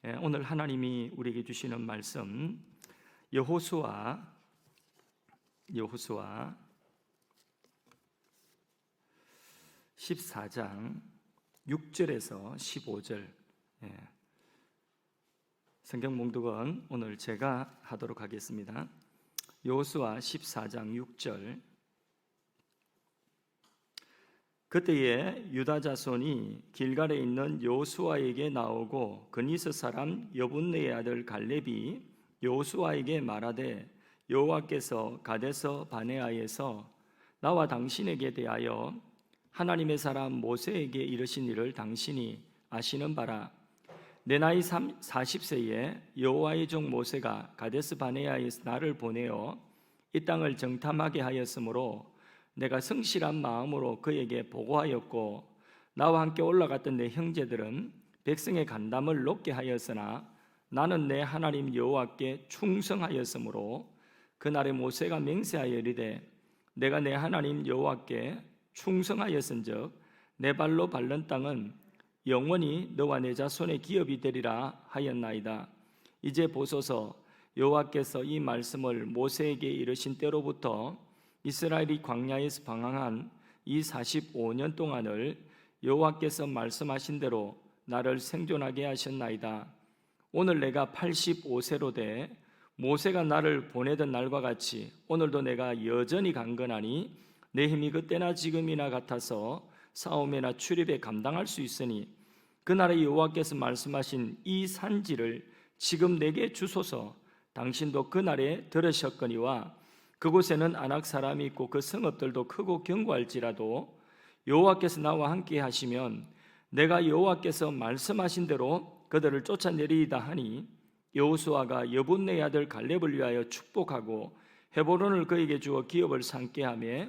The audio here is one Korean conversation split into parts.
오늘 하나님이 우리에게 주시는 말씀 여호수아 14장 6절에서 15절. 성경 봉독은 오늘 제가 하도록 하겠습니다. 여호수아 14장 6절. 그때에 유다 자손이 길갈에 있는 여호수아에게 나오고 그니스 사람 여분네의 아들 갈렙이 여호수아에게 말하되 여호와께서 가데스 바네아에서 나와 당신에게 대하여 하나님의 사람 모세에게 이르신 일을 당신이 아시는 바라. 내 나이 40세에 여호와의 종 모세가 가데스 바네아에서 나를 보내어 이 땅을 정탐하게 하였으므로 내가 성실한 마음으로 그에게 보고하였고 나와 함께 올라갔던 내 형제들은 백성의 간담을 높게 하였으나 나는 내 하나님 여호와께 충성하였으므로 그날에 모세가 맹세하여 이르되 내가 내 하나님 여호와께 충성하였은즉 내 발로 밟는 땅은 영원히 너와 내 자손의 기업이 되리라 하였나이다. 이제 보소서, 여호와께서 이 말씀을 모세에게 이르신 때로부터 이스라엘이 광야에서 방황한 이 45년 동안을 여호와께서 말씀하신 대로 나를 생존하게 하셨나이다. 오늘 내가 85세로 돼 모세가 나를 보내던 날과 같이 오늘도 내가 여전히 강건하니 내 힘이 그때나 지금이나 같아서 싸움이나 출입에 감당할 수 있으니 그날에 여호와께서 말씀하신 이 산지를 지금 내게 주소서. 당신도 그날에 들으셨거니와 그곳에는 아낙 사람이 있고 그 성읍들도 크고 견고할지라도 여호와께서 나와 함께 하시면 내가 여호와께서 말씀하신 대로 그들을 쫓아내리이다 하니 여호수아가 여분네의 아들 갈렙을 위하여 축복하고 헤브론을 그에게 주어 기업을 삼게 하며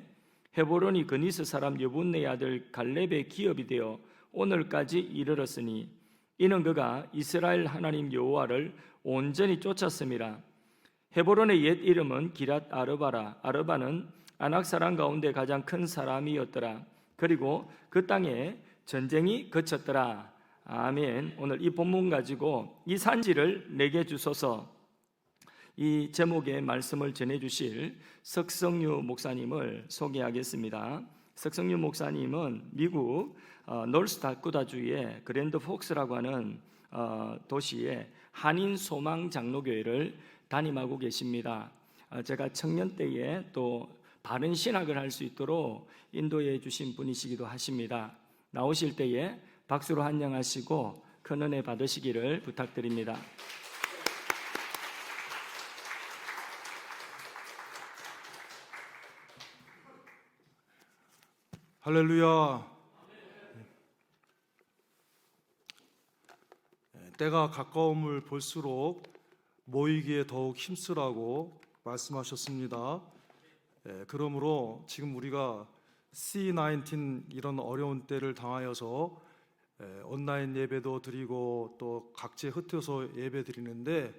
헤브론이 그니스 사람 여분네의 아들 갈렙의 기업이 되어 오늘까지 이르렀으니 이는 그가 이스라엘 하나님 여호와를 온전히 쫓았음이라. 헤브론의 옛 이름은 기랏 아르바라. 아르바는 아낙 사람 가운데 가장 큰 사람이었더라. 그리고 그 땅에 전쟁이 그쳤더라. 아멘. 오늘 이 본문 가지고 이 산지를 내게 주소서, 이 제목의 말씀을 전해주실 석성유 목사님을 소개하겠습니다. 석성유 목사님은 미국 노스다코타주의 그랜드 폭스라고 하는 도시의 한인 소망 장로교회를 담임하고 계십니다. 제가 청년 때에 또 바른 신학을 할 수 있도록 인도해 주신 분이시기도 하십니다. 나오실 때에 박수로 환영하시고 큰 은혜 받으시기를 부탁드립니다. 할렐루야. 때가 가까움을 볼수록 모이기에 더욱 힘쓰라고 말씀하셨습니다. 그러므로 지금 우리가 C19 이런 어려운 때를 당하여서 온라인 예배도 드리고 또 각지에 흩어서 예배 드리는데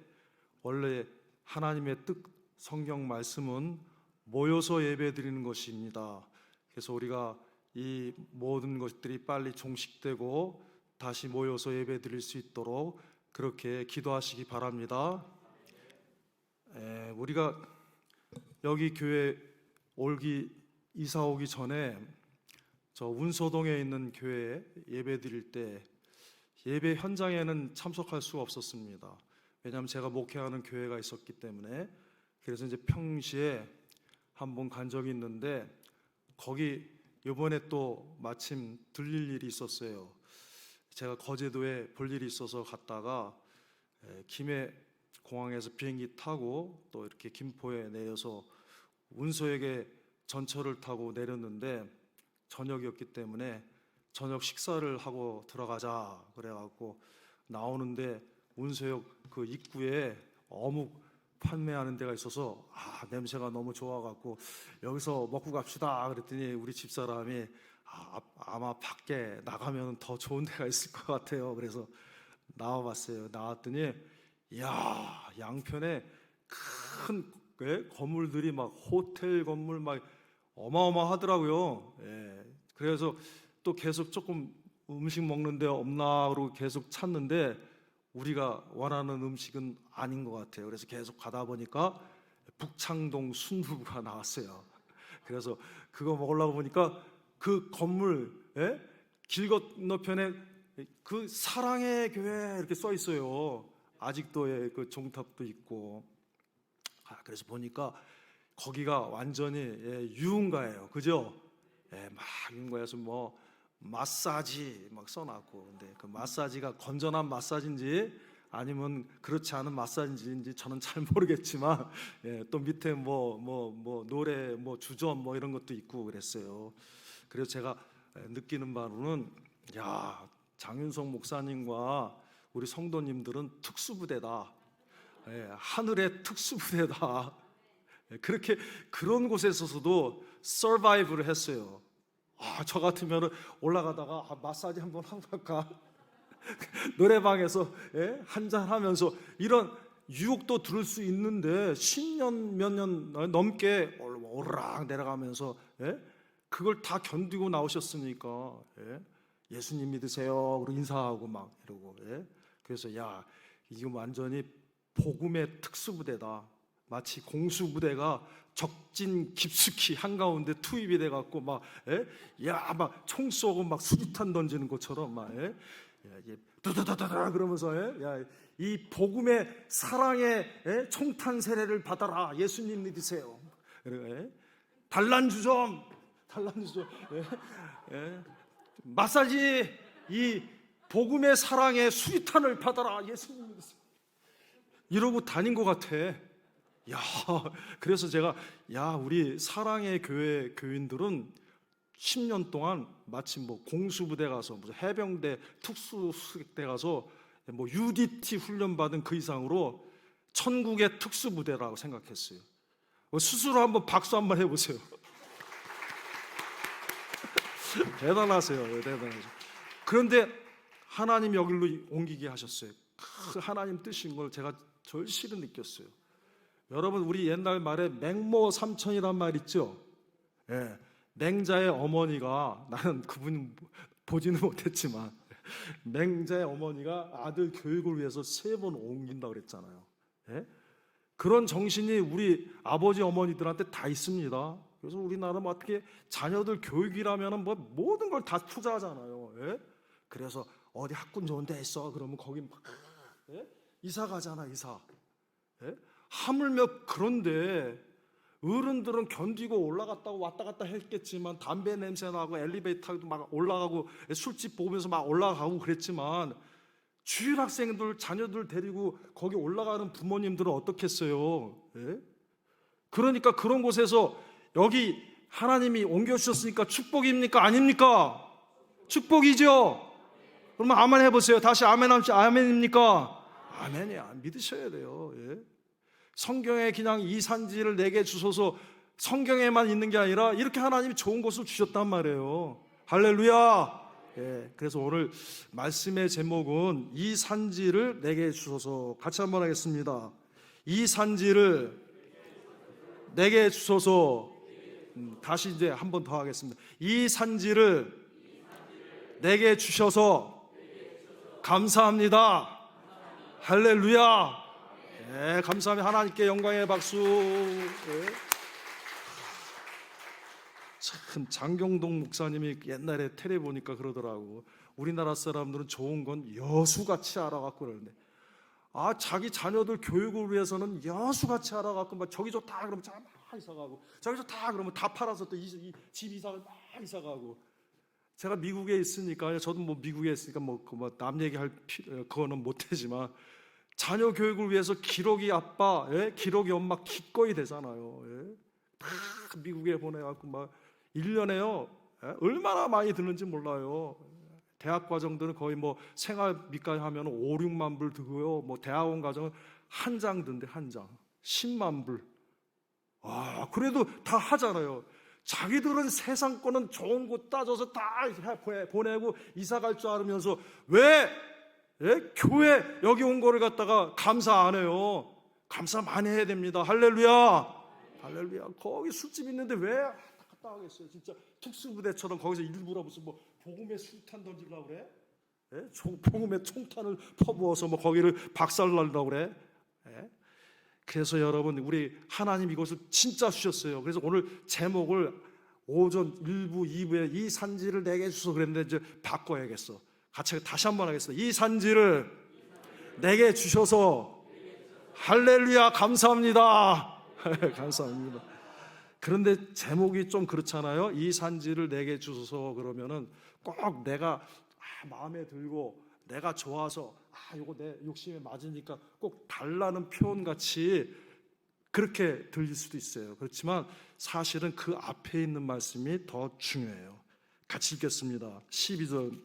원래 하나님의 뜻 성경 말씀은 모여서 예배 드리는 것입니다. 그래서 우리가 이 모든 것들이 빨리 종식되고 다시 모여서 예배 드릴 수 있도록 그렇게 기도하시기 바랍니다. 우리가 여기 교회 이사 오기 전에 저 운소동에 있는 교회에 예배 드릴 때 예배 현장에는 참석할 수가 없었습니다. 왜냐하면 제가 목회하는 교회가 있었기 때문에. 그래서 이제 평시에 한번 간 적이 있는데 거기 이번에 또 마침 들릴 일이 있었어요. 제가 거제도에 볼 일이 있어서 갔다가 김해 공항에서 비행기 타고 또 이렇게 김포에 내려서 운소에게 전철을 타고 내렸는데 저녁이었기 때문에 저녁 식사를 하고 들어가자 그래갖고 나오는데 운소역 그 입구에 어묵 판매하는 데가 있어서 냄새가 너무 좋아갖고 여기서 먹고 갑시다 그랬더니 우리 집사람이 아마 밖에 나가면 더 좋은 데가 있을 것 같아요. 그래서 나와봤어요. 나왔더니 이야, 양편에 큰 건물들이 막 호텔 건물 막 어마어마하더라고요. 그래서 또 계속 조금 음식 먹는 데 없나 그러고 계속 찾는데 우리가 원하는 음식은 아닌 것 같아요. 그래서 계속 가다 보니까 북창동 순두부가 나왔어요. 그래서 그거 먹으려고 보니까 그 건물 길 건너편에 그 사랑의 교회 이렇게 써 있어요. 아직도 그 종탑도 있고. 그래서 보니까 거기가 완전히 유흥가예요. 그죠? 막 유흥가에서 뭐 마사지 막 써놨고, 근데 그 마사지가 건전한 마사지인지 아니면 그렇지 않은 마사지인지 저는 잘 모르겠지만, 또 밑에 뭐 노래 뭐 주점 뭐 이런 것도 있고 그랬어요. 그래서 제가 느끼는 바로는, 야, 장윤석 목사님과 우리 성도님들은 특수부대다. 하늘의 특수부대다. 그렇게 그런 곳에 있어서도 서바이브를 했어요. 저 같으면 올라가다가 마사지 한번 하고 갈까? 노래방에서 한잔 하면서 이런 유혹도 들을 수 있는데 10년 몇 년 넘게 오르락 내려가면서 그걸 다 견디고 나오셨으니까 예수님 믿으세요 그리고 인사하고 막 이러고. 그래서 야, 이거 완전히 복음의 특수부대다. 마치 공수부대가 적진 깊숙이 한가운데 투입이 돼갖고 막 총 쏘고 막 수류탄 던지는 것처럼 막 두두두두두 그러면서 이 복음의 사랑의 총탄 세례를 받아라. 예수님 믿으세요. 단란주점 마사지, 이 복음의 사랑의 수류탄을 받아라. 예수님 믿으세요. 이러고 다닌 것 같아. 야, 그래서 제가 우리 사랑의 교회 교인들은 10년 동안 마치 뭐 공수부대 가서 무슨 해병대 특수수색대 가서 뭐 UDT 훈련 받은 그 이상으로 천국의 특수부대라고 생각했어요. 스스로 한번 박수 한번 해보세요. 대단하세요. 대단하세요. 그런데 하나님 여기로 옮기게 하셨어요. 그 하나님 뜻인 걸 제가 절실히 느꼈어요. 여러분, 우리 옛날 말에 맹모 삼천이란 말 있죠? 맹자의 어머니가, 나는 그분 보지는 못했지만 맹자의 어머니가 아들 교육을 위해서 3번 옮긴다고 그랬잖아요. 그런 정신이 우리 아버지 어머니들한테 다 있습니다. 그래서 우리나라는 어떻게 자녀들 교육이라면 뭐 모든 걸 다 투자하잖아요. 그래서 어디 학군 좋은 데 있어 그러면 거기 막 이사 가잖아. 이사. 하물며 그런데 어른들은 견디고 올라갔다고 왔다 갔다 했겠지만 담배 냄새 나고 엘리베이터도 막 올라가고 술집 보면서 막 올라가고 그랬지만 주일 학생들 자녀들 데리고 거기 올라가는 부모님들은 어떻겠어요? 그러니까 그런 곳에서 여기 하나님이 옮겨주셨으니까 축복입니까? 아닙니까? 축복이죠? 그러면 아멘 해보세요. 다시 아멘입니까? 아멘이야. 믿으셔야 돼요. 성경에 그냥 이 산지를 내게 주소서 성경에만 있는 게 아니라 이렇게 하나님이 좋은 것을 주셨단 말이에요. 할렐루야. 그래서 오늘 말씀의 제목은 이 산지를 내게 주소서. 같이 한번 하겠습니다. 이 산지를 내게 주소서. 다시 이제 한 번 더 하겠습니다. 이 산지를 내게 주셔서 감사합니다. 할렐루야. 감사합니다. 하나님께 영광의 박수. 참 장경동 목사님이 옛날에 텔레 보니까 그러더라고. 우리나라 사람들은 좋은 건 여수같이 알아갖고 그러는데, 자기 자녀들 교육을 위해서는 여수같이 알아갖고 막 저기 좋다 그러면 막 이사가고, 저기 좋다 그러면 다 팔아서 또 집 이사를 막 이사가고. 제가 미국에 있으니까, 저도 뭐 미국에 있으니까 뭐 남 얘기할 그거는 못하지만 자녀 교육을 위해서 기러기 아빠, 기러기 엄마 기꺼이 되잖아요. 다 미국에 보내갖고 막 1년에요 얼마나 많이 드는지 몰라요. 대학 과정들은 거의 뭐 생활비까지 하면 5, 6만 불 들고요. 뭐 대학원 과정은 한 장 든대. 한 장 10만 불. 그래도 다 하잖아요. 자기들은 세상 거는 좋은 곳 따져서 다 보내고 이사 갈 줄 알으면서 왜 교회 여기 온 거를 갖다가 감사 안 해요? 감사 많이 해야 됩니다. 할렐루야. 할렐루야. 거기 술집 있는데 왜 갔다 하겠어요? 진짜 특수부대처럼 거기서 일부러 무슨 뭐 복음의 술탄 던지려고 그래? 복음의 총탄을 퍼부어서 뭐 거기를 박살날라고 그래. 예? 그래서 여러분, 우리 하나님 이것을 진짜 주셨어요. 그래서 오늘 제목을 오전 1부, 2부에 이 산지를 내게 주셔서 그랬는데 이제 바꿔야겠어. 같이 다시 한번 하겠습니다. 이 산지를 내게 주셔서. 할렐루야, 감사합니다. 감사합니다. 그런데 제목이 좀 그렇잖아요. 이 산지를 내게 주셔서 그러면은 꼭 내가 마음에 들고 내가 좋아서 이거 내 욕심에 맞으니까 꼭 달라는 표현같이 그렇게 들릴 수도 있어요. 그렇지만 사실은 그 앞에 있는 말씀이 더 중요해요. 같이 읽겠습니다. 12절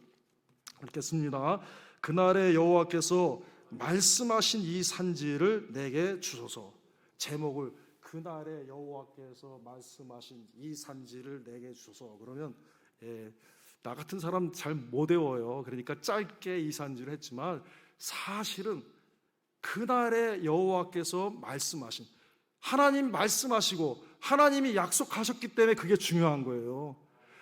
읽겠습니다. 그날에 여호와께서 말씀하신 이 산지를 내게 주소서. 제목을 그날에 여호와께서 말씀하신 이 산지를 내게 주소서. 그러면 나 같은 사람 잘 못 외워요. 그러니까 짧게 이 산지를 했지만 사실은 그날에 여호와께서 말씀하신, 하나님 말씀하시고 하나님이 약속하셨기 때문에 그게 중요한 거예요.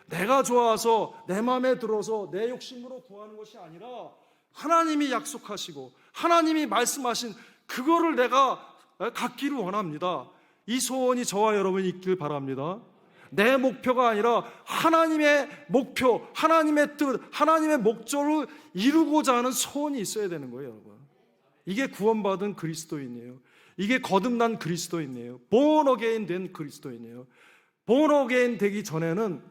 내가 좋아서 내 마음에 들어서 내 욕심으로 구하는 것이 아니라 하나님이 약속하시고 하나님이 말씀하신 그거를 내가 갖기를 원합니다. 이 소원이 저와 여러분이 있길 바랍니다. 내 목표가 아니라 하나님의 목표, 하나님의 뜻, 하나님의 목적을 이루고자 하는 소원이 있어야 되는 거예요, 여러분. 이게 구원받은 그리스도인이에요. 이게 거듭난 그리스도인이에요. born again 된 그리스도인이에요. born again 되기 전에는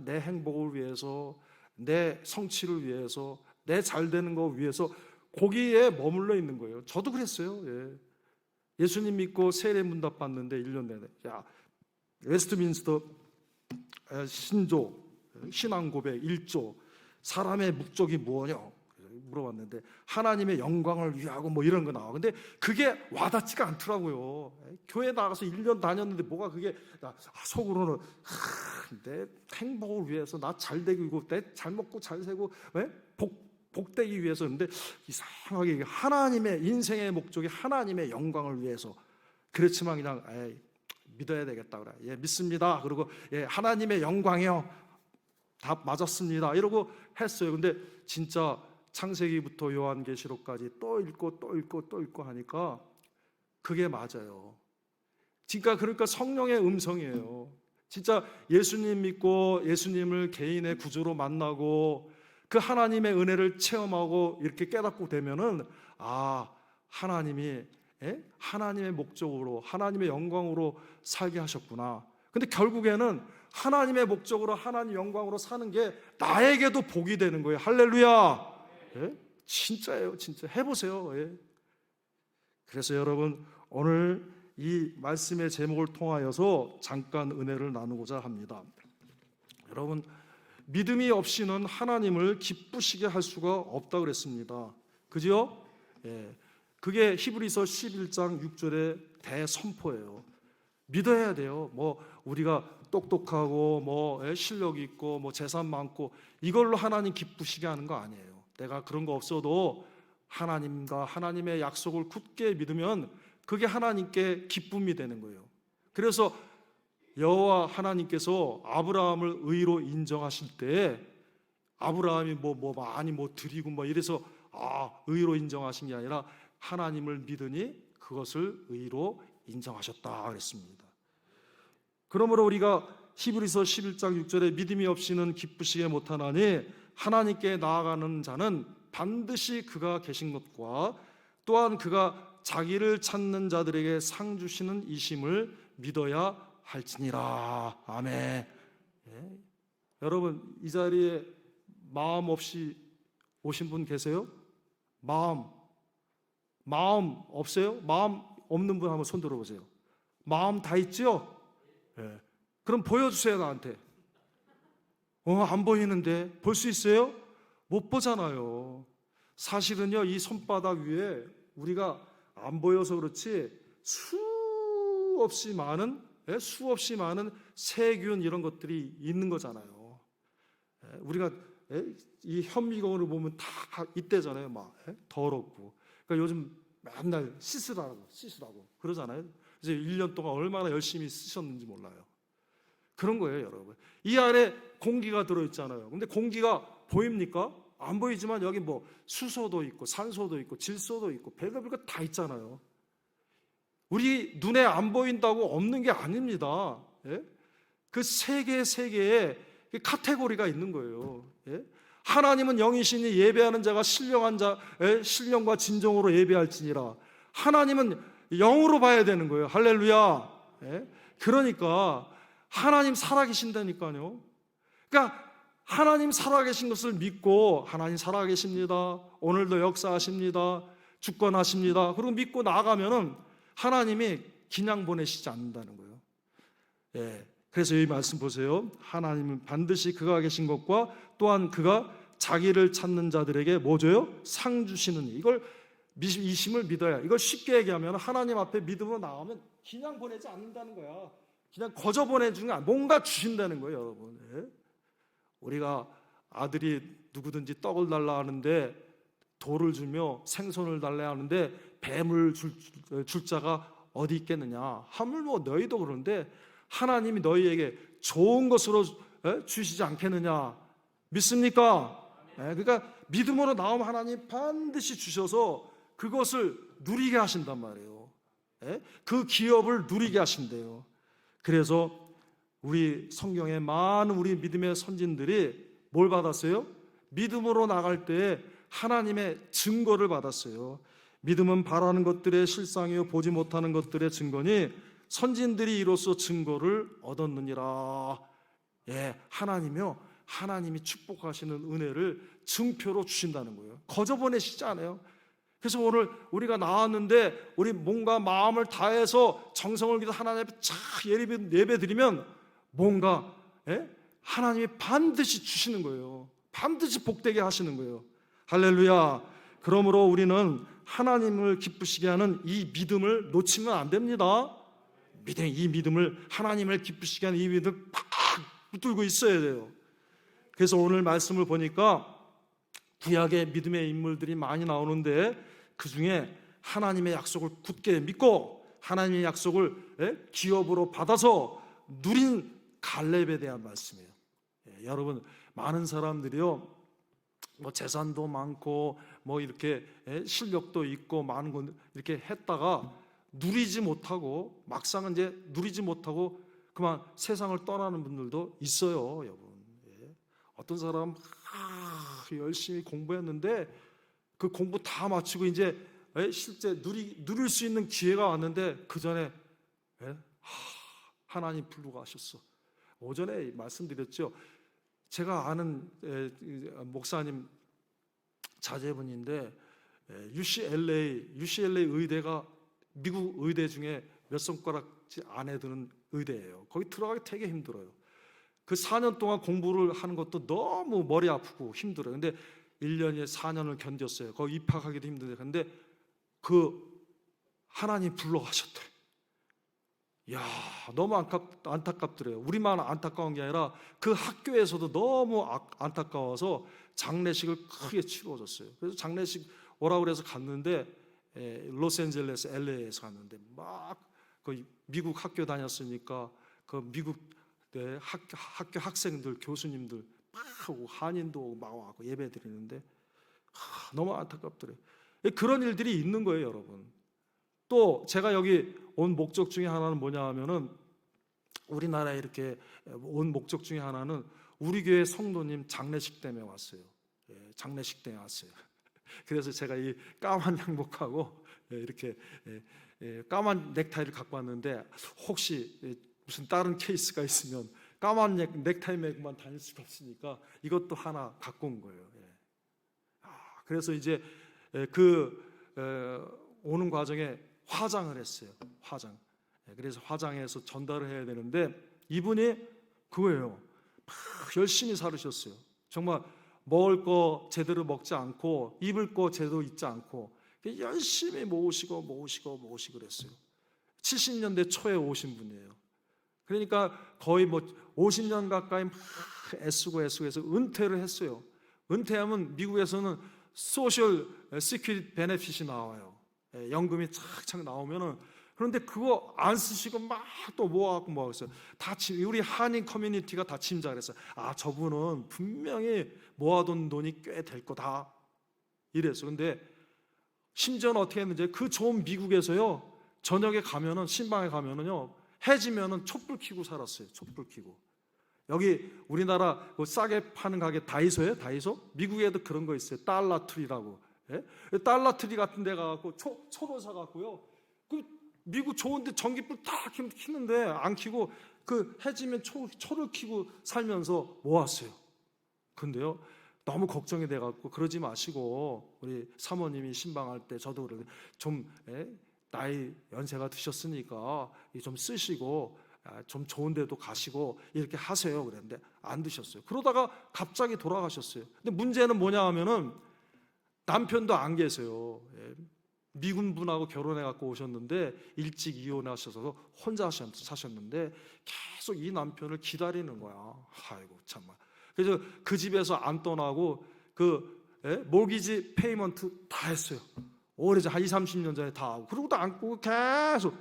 내 행복을 위해서, 내 성취를 위해서, 내 잘되는 거 위해서 거기에 머물러 있는 거예요. 저도 그랬어요. 예수님 믿고 세례 문답 받는데 1년 내내 웨스트민스터 신조 신앙 고백 1조 사람의 목적이 뭐냐 물어봤는데 하나님의 영광을 위하고 뭐 이런 거 나와. 근데 그게 와닿지가 않더라고요. 교회 나가서 1년 다녔는데 뭐가 그게 속으로는 내 행복을 위해서 나 잘 되고 내 잘 먹고 잘 살고 복되기 위해서. 근데 이상하게 하나님의 인생의 목적이 하나님의 영광을 위해서. 그렇지만 그냥 믿어야 되겠다 그래. 믿습니다. 그리고 하나님의 영광이요. 다 맞았습니다. 이러고 했어요. 근데 진짜 창세기부터 요한계시록까지 또 읽고 하니까 그게 맞아요. 그러니까 성령의 음성이에요. 진짜 예수님 믿고 예수님을 개인의 구주로 만나고 그 하나님의 은혜를 체험하고 이렇게 깨닫고 되면은 하나님이 하나님의 목적으로 하나님의 영광으로 살게 하셨구나. 근데 결국에는 하나님의 목적으로 하나님 영광으로 사는 게 나에게도 복이 되는 거예요. 할렐루야. 진짜예요. 진짜 해보세요. 그래서 여러분, 오늘 이 말씀의 제목을 통하여서 잠깐 은혜를 나누고자 합니다. 여러분, 믿음이 없이는 하나님을 기쁘시게 할 수가 없다 그랬습니다. 그죠? 그게 히브리서 11장 6절의 대선포예요. 믿어야 돼요. 뭐 우리가 똑똑하고 뭐 실력 있고 뭐 재산 많고 이걸로 하나님 기쁘시게 하는 거 아니에요. 내가 그런 거 없어도 하나님과 하나님의 약속을 굳게 믿으면 그게 하나님께 기쁨이 되는 거예요. 그래서 여호와 하나님께서 아브라함을 의로 인정하실 때 아브라함이 많이 드리고 이래서 의로 인정하신 게 아니라 하나님을 믿으니 그것을 의로 인정하셨다 그랬습니다. 그러므로 우리가 히브리서 11장 6절에 믿음이 없이는 기쁘시게 못하나니 하나님께 나아가는 자는 반드시 그가 계신 것과 또한 그가 자기를 찾는 자들에게 상 주시는 이심을 믿어야 할지니라. 아멘. 여러분, 이 자리에 마음 없이 오신 분 계세요? 마음 없어요? 마음 없는 분 한번 손 들어보세요. 마음 다 있죠? 그럼 보여주세요, 나한테. 안 보이는데 볼 수 있어요? 못 보잖아요. 사실은요, 이 손바닥 위에 우리가 안 보여서 그렇지 수없이 많은 세균 이런 것들이 있는 거잖아요. 우리가 이 현미경으로 보면 다 있대잖아요. 막 더럽고. 그러니까 요즘 맨날 씻으라고 그러잖아요. 이제 1년 동안 얼마나 열심히 쓰셨는지 몰라요. 그런 거예요, 여러분. 이 안에 공기가 들어있잖아요. 근데 공기가 보입니까? 안 보이지만 여기 뭐 수소도 있고 산소도 있고 질소도 있고 별거 다 있잖아요. 우리 눈에 안 보인다고 없는 게 아닙니다. 예? 그 세계의 카테고리가 있는 거예요. 예? 하나님은 영이시니 예배하는 자가 신령과 진정으로 예배할지니라. 하나님은 영으로 봐야 되는 거예요. 할렐루야. 예? 그러니까 하나님 살아계신다니까요. 그러니까 하나님 살아계신 것을 믿고 하나님 살아계십니다. 오늘도 역사하십니다. 주권하십니다. 그리고 믿고 나아가면은 하나님이 그냥 보내시지 않는다는 거예요. 예. 그래서 이 말씀 보세요. 하나님은 반드시 그가 계신 것과 또한 그가 자기를 찾는 자들에게 뭐 줘요? 상 주시는 이걸 이심을 믿어야. 이걸 쉽게 얘기하면 하나님 앞에 믿음으로 나오면 그냥 보내지 않는다는 거야. 그냥 거저 보내주는 게 아니라 뭔가 주신다는 거예요, 여러분. 예? 우리가 아들이 누구든지 떡을 달라 하는데 돌을 주며 생선을 달라 하는데 뱀을 줄 자가 어디 있겠느냐. 하물며 너희도 그러는데 하나님이 너희에게 좋은 것으로 주시지 않겠느냐. 믿습니까? 그러니까 믿음으로 나오면 하나님 반드시 주셔서 그것을 누리게 하신단 말이에요. 그 기업을 누리게 하신대요. 그래서 우리 성경에 많은 우리 믿음의 선진들이 뭘 받았어요? 믿음으로 나갈 때 하나님의 증거를 받았어요. 믿음은 바라는 것들의 실상이요 보지 못하는 것들의 증거니 선진들이 이로써 증거를 얻었느니라. 예, 하나님이 축복하시는 은혜를 증표로 주신다는 거예요. 거저 보내시지 않아요. 그래서 오늘 우리가 나왔는데 우리 뭔가 마음을 다해서 정성을 기도 하나님 앞에 쫙 예배 드리면 뭔가 하나님이 반드시 주시는 거예요. 반드시 복되게 하시는 거예요. 할렐루야. 그러므로 우리는 하나님을 기쁘시게 하는 이 믿음을 놓치면 안 됩니다. 이 믿음을 하나님을 기쁘시게 하는 이 믿음을 팍 붙들고 있어야 돼요. 그래서 오늘 말씀을 보니까 구약의 믿음의 인물들이 많이 나오는데 그 중에 하나님의 약속을 굳게 믿고 하나님의 약속을 기업으로 받아서 누린 갈렙에 대한 말씀이에요. 여러분 많은 사람들이요 뭐 재산도 많고 뭐 이렇게 실력도 있고 많은 건 이렇게 했다가 누리지 못하고 막상은 이제 누리지 못하고 그만 세상을 떠나는 분들도 있어요, 여러분. 어떤 사람 열심히 공부했는데 그 공부 다 마치고 이제 실제 누릴 수 있는 기회가 왔는데 그 전에 하나님 부르고 하셨어. 오전에 말씀드렸죠. 제가 아는 목사님 자제분인데 UCLA 의대가 미국 의대 중에 몇 손가락지 안에 드는 의대예요. 거기 들어가기 되게 힘들어요. 그 4년 동안 공부를 하는 것도 너무 머리 아프고 힘들어요. 근데 1년에 4년을 견뎠어요. 거기 입학하기도 힘든데 근데 그 하나님 불러가셨대. 이야, 너무 안타깝더래요. 우리만 안타까운 게 아니라 그 학교에서도 너무 안타까워서 장례식을 크게 치러줬어요. 그래서 장례식 오라고 그래서 갔는데 로스앤젤레스 LA에서 갔는데 막 그 미국 학교 다녔으니까 그 미국 학교 학생들 교수님들 막 오고 한인도 오고 막 와고 예배 드리는데 너무 안타깝더래요. 그런 일들이 있는 거예요, 여러분. 또 제가 여기 온 목적 중에 하나는 뭐냐 하면은 우리나라에 이렇게 온 목적 중에 하나는 우리 교회 성도님 장례식 때문에 왔어요. 장례식 때문에 왔어요. 그래서 제가 이 까만 양복하고 이렇게 까만 넥타이를 갖고 왔는데 혹시 무슨 다른 케이스가 있으면 까만 넥타이 메고만 다닐 수가 없으니까 이것도 하나 갖고 온 거예요. 그래서 이제 오는 과정에 화장을 했어요. 화장. 그래서 화장해서 전달을 해야 되는데 이분이 그거예요. 막 열심히 살으셨어요. 정말 먹을 거 제대로 먹지 않고 입을 거 제대로 입지 않고 열심히 모으시고 그랬어요. 70년대 초에 오신 분이에요. 그러니까 거의 뭐 50년 가까이 막 애쓰고 해서 은퇴를 했어요. 은퇴하면 미국에서는 소셜 시큐리티 베네핏이 나와요. 연금이 착착 나오면은 그런데 그거 안 쓰시고 막 또 모아갖고 뭐 하겠어요. 우리 한인 커뮤니티가 다 짐작을 했어요. 아, 저분은 분명히 모아둔 돈이 꽤 될 거다 이랬어. 근데 심지어는 어떻게 했는지, 그 좋은 미국에서요, 저녁에 가면은, 신방에 가면은요, 해지면은 촛불 켜고 살았어요. 촛불 켜고. 여기 우리나라 그 싸게 파는 가게 다이소예요. 다이소? 미국에도 그런 거 있어요. 달러트리라고. 예? 달러트리 같은 데 가갖고 초로 사갖고요, 그 미국 좋은데 전기불 딱 켜는데 안 켜고 그 해지면 초를 켜고 살면서 모았어요. 근데요, 너무 걱정이 돼갖고 그러지 마시고, 우리 사모님이 신방할 때 저도 그러는데 좀 나이 연세가 드셨으니까 좀 쓰시고 좀 좋은 데도 가시고 이렇게 하세요 그랬는데 안 드셨어요. 그러다가 갑자기 돌아가셨어요. 근데 문제는 뭐냐 하면은 남편도 안 계세요. 미군 분하고 결혼해 갖고 오셨는데 일찍 이혼하셔서 혼자 사셨는데 계속 이 남편을 기다리는 거야. 아이고 참말. 그래서 그 집에서 안 떠나고 모기지 페이먼트 다 했어요. 오래전 한 20, 30년 전에 다 하고, 그러고도 안 꾸고 계속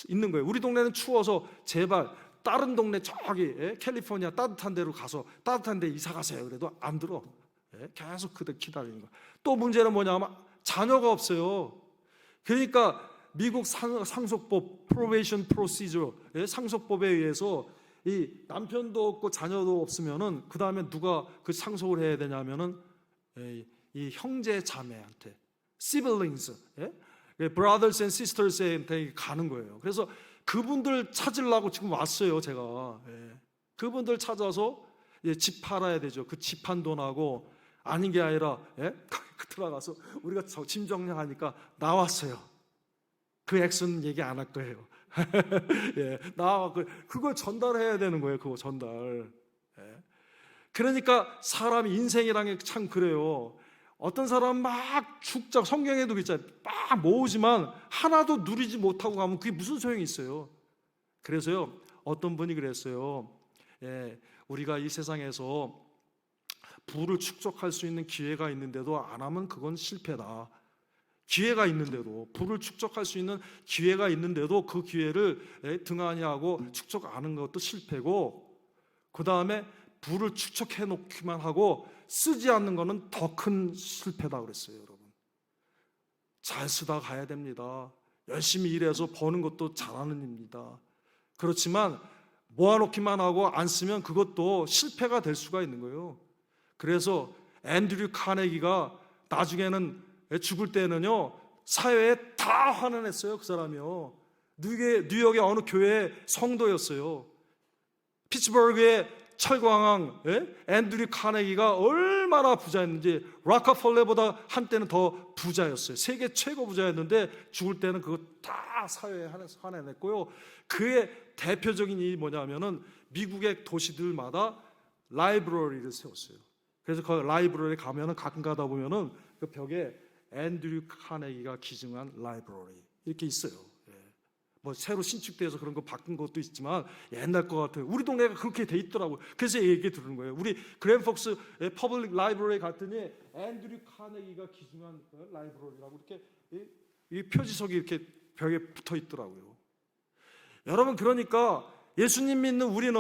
있는 거예요. 우리 동네는 추워서 제발 다른 동네 저기 캘리포니아 따뜻한 데로 가서 따뜻한 데 이사 가세요. 그래도 안 들어. 계속 그대 기다리는 거야. 또 문제는 뭐냐면 자녀가 없어요. 그러니까 미국 상속법 프로베이션 프로시저, 상속법에 의해서 이 남편도 없고 자녀도 없으면은 그 다음에 누가 그 상속을 해야 되냐면은 이 형제 자매한테, siblings, brothers and sisters한테 가는 거예요. 그래서 그분들 찾으려고 지금 왔어요, 제가. 그분들 찾아서 집 팔아야 되죠. 그 집 한 돈하고 아닌 게 아니라 들어가서 우리가 짐 정리하니까 나왔어요. 그 액수는 얘기 안 할 거예요. 나와 그걸 전달해야 되는 거예요. 그거 전달. 그러니까 사람이 인생이라는 게 참 그래요. 어떤 사람은 막 축적, 성경에도 있잖아요. 막 모으지만 하나도 누리지 못하고 가면 그게 무슨 소용이 있어요. 그래서요, 어떤 분이 그랬어요. 우리가 이 세상에서 부를 축적할 수 있는 기회가 있는데도 안 하면 그건 실패다. 기회가 있는데도, 부를 축적할 수 있는 기회가 있는데도 그 기회를 등한히 하고 축적 안 하는 것도 실패고, 그 다음에 부를 축적해 놓기만 하고 쓰지 않는 것은 더 큰 실패다 그랬어요. 여러분, 잘 쓰다 가야 됩니다. 열심히 일해서 버는 것도 잘하는 일입니다. 그렇지만 모아놓기만 하고 안 쓰면 그것도 실패가 될 수가 있는 거예요. 그래서 앤드류 카네기가 나중에는 죽을 때는요, 사회에 다 환원했어요. 그 사람이요, 뉴욕의 어느 교회 성도였어요. 피츠버그의 철광왕 앤드류 카네기가 얼마나 부자였는지, 락커펠러보다 한때는 더 부자였어요. 세계 최고 부자였는데 죽을 때는 그거 다 사회에 환원했고요. 그의 대표적인 일이 뭐냐면은 미국의 도시들마다 라이브러리를 세웠어요. 그래서 그 라이브러리 가면은 가끔 가다 보면은 그 벽에 앤드류 카네기가 기증한 라이브러리 이렇게 있어요. 뭐 새로 신축돼서 그런 거 바꾼 것도 있지만 옛날 것 같아요. 우리 동네가 그렇게 돼 있더라고요. 그래서 얘기 들은 거예요. 우리 그랜폭스 퍼블릭 라이브러리 갔더니 앤드류 카네기가 기증한 라이브러리라고 이렇게 이 표지석이 이렇게 벽에 붙어 있더라고요. 여러분, 그러니까 예수님 믿는 우리는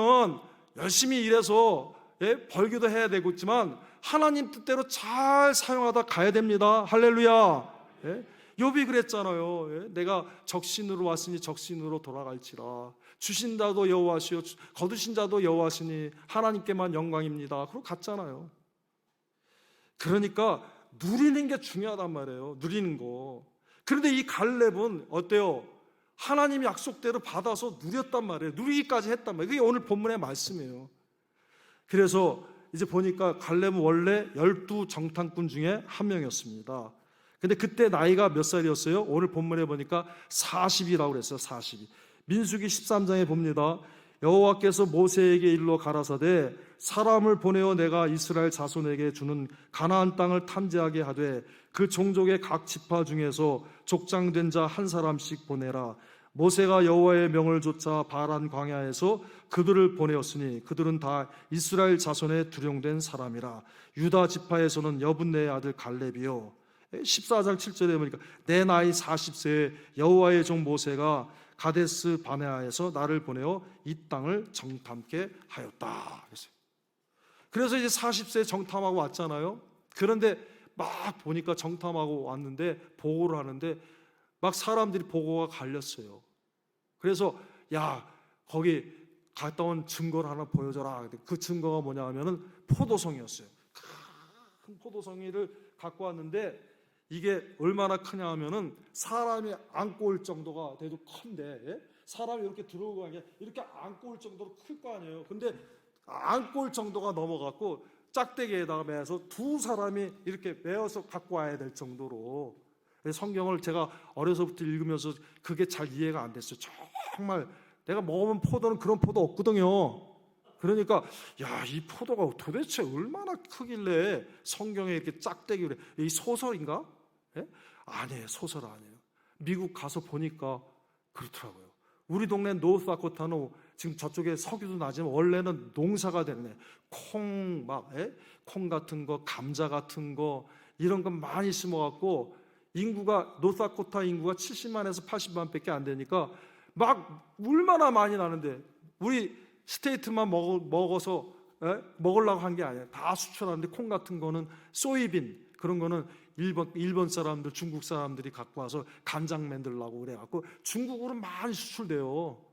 열심히 일해서 벌기도 해야 되겠지만 하나님 뜻대로 잘 사용하다 가야 됩니다. 할렐루야. 욥이 그랬잖아요. 내가 적신으로 왔으니 적신으로 돌아갈지라. 주신 자도 여호와시요 거두신 자도 여호와시니 하나님께만 영광입니다. 그러고 갔잖아요. 그러니까 누리는 게 중요하단 말이에요. 누리는 거. 그런데 이 갈렙은 어때요? 하나님이 약속대로 받아서 누렸단 말이에요. 누리기까지 했단 말이에요. 그게 오늘 본문의 말씀이에요. 그래서 이제 보니까 갈렙은 원래 12 정탐꾼 중에 한 명이었습니다. 근데 그때 나이가 몇 살이었어요? 오늘 본문에 보니까 40이라고 그랬어요. 40이. 민수기 13장에 봅니다. 여호와께서 모세에게 일러 가라사대 사람을 보내어 내가 이스라엘 자손에게 주는 가나안 땅을 탐지하게 하되 그 종족의 각 지파 중에서 족장된 자 한 사람씩 보내라. 모세가 여호와의 명을 좇아 바란 광야에서 그들을 보내었으니 그들은 다 이스라엘 자손에 두령된 사람이라. 유다 지파에서는 여분네의 아들 갈렙이요 14장 7절에 보니까 내 나이 40세에 여호와의 종 모세가 가데스 바네아에서 나를 보내어 이 땅을 정탐케 하였다. 그래서 이제 40세에 정탐하고 왔잖아요. 그런데 막 보니까 정탐하고 왔는데 보고를 하는데 막 사람들이 보고가 갈렸어요. 그래서 야, 거기 갔다 온 증거를 하나 보여줘라. 그 증거가 뭐냐 하면은 포도송이었어요. 큰 포도송이를 갖고 왔는데 이게 얼마나 크냐 하면은 사람이 안고 올 정도가 돼도 큰데, 사람이 이렇게 들어오고 하는 게 이렇게 안고 올 정도로 클 거 아니에요. 근데 안고 올 정도가 넘어갔고 짝대기에다가 매서 두 사람이 이렇게 매어서 갖고 와야 될 정도로. 성경을 제가 어려서부터 읽으면서 그게 잘 이해가 안 됐어요. 정말 내가 먹으면 포도는 그런 포도 없거든요. 그러니까 야, 이 포도가 도대체 얼마나 크길래 성경에 이렇게 짝대기를 해. 이 소설인가? 예? 아니에요. 소설 아니에요. 미국 가서 보니까 그렇더라고요. 우리 동네 노스다코타는 지금 저쪽에 석유도 나지만 원래는 농사가 되네. 콩 같은 거, 감자 같은 거 이런 거 많이 심어갖고 인구가 노스다코타 인구가 70만에서 80만밖에 안 되니까 막 얼마나 많이 나는데 우리 스테이트만 먹어서 먹으려고 한 게 아니에요. 다 수출하는데 콩 같은 거는 소이빈 그런 거는 일본 사람들, 중국 사람들이 갖고 와서 간장 만들려고 그래갖고 중국으로 많이 수출돼요.